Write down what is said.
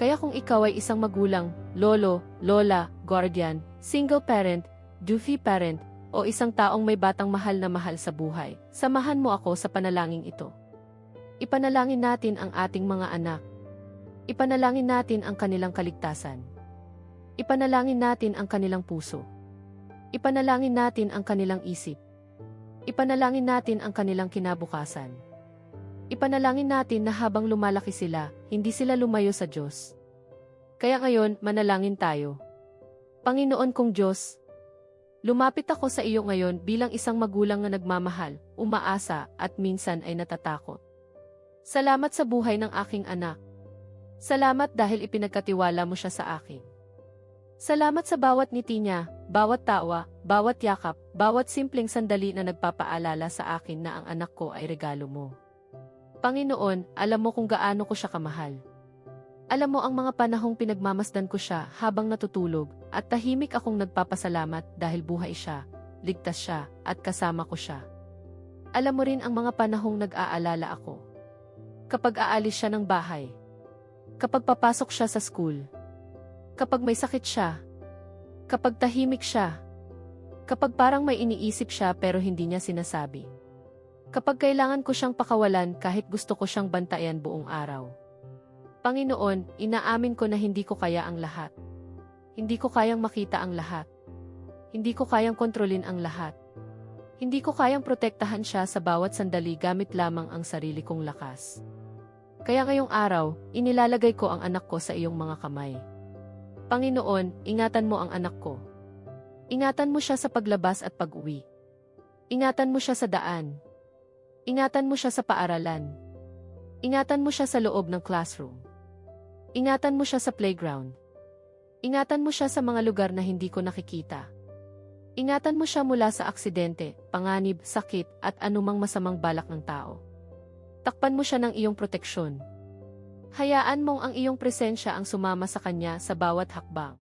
Kaya kung ikaw ay isang magulang, lolo, lola, guardian, single parent, duty parent, o isang taong may batang mahal na mahal sa buhay, samahan mo ako sa panalangin ito. Ipanalangin natin ang ating mga anak. Ipanalangin natin ang kanilang kaligtasan. Ipanalangin natin ang kanilang puso. Ipanalangin natin ang kanilang isip. Ipanalangin natin ang kanilang kinabukasan. Ipanalangin natin na habang lumalaki sila, hindi sila lumayo sa Diyos. Kaya ngayon, manalangin tayo. Panginoon kong Diyos, lumapit ako sa iyo ngayon bilang isang magulang na nagmamahal, umaasa, at minsan ay natatakot. Salamat sa buhay ng aking anak. Salamat dahil ipinagkatiwala mo siya sa akin. Salamat sa bawat ngiti niya, bawat tawa, bawat yakap, bawat simpleng sandali na nagpapaalala sa akin na ang anak ko ay regalo mo. Panginoon, alam mo kung gaano ko siya kamahal. Alam mo ang mga panahong pinagmamasdan ko siya habang natutulog at tahimik akong nagpapasalamat dahil buhay siya, ligtas siya, at kasama ko siya. Alam mo rin ang mga panahong nag-aalala ako. Kapag aalis siya ng bahay. Kapag papasok siya sa school. Kapag may sakit siya. Kapag tahimik siya. Kapag parang may iniisip siya pero hindi niya sinasabi. Kapag kailangan ko siyang pakawalan kahit gusto ko siyang bantayan buong araw. Panginoon, inaamin ko na hindi ko kaya ang lahat. Hindi ko kayang makita ang lahat. Hindi ko kayang kontrolin ang lahat. Hindi ko kayang protektahan siya sa bawat sandali gamit lamang ang sarili kong lakas. Kaya ngayong araw, inilalagay ko ang anak ko sa iyong mga kamay. Panginoon, ingatan mo ang anak ko. Ingatan mo siya sa paglabas at pag-uwi. Ingatan mo siya sa daan. Ingatan mo siya sa paaralan. Ingatan mo siya sa loob ng classroom. Ingatan mo siya sa playground. Ingatan mo siya sa mga lugar na hindi ko nakikita. Ingatan mo siya mula sa aksidente, panganib, sakit, at anumang masamang balak ng tao. Takpan mo siya ng iyong proteksyon. Hayaan mong ang iyong presensya ang sumama sa kanya sa bawat hakbang.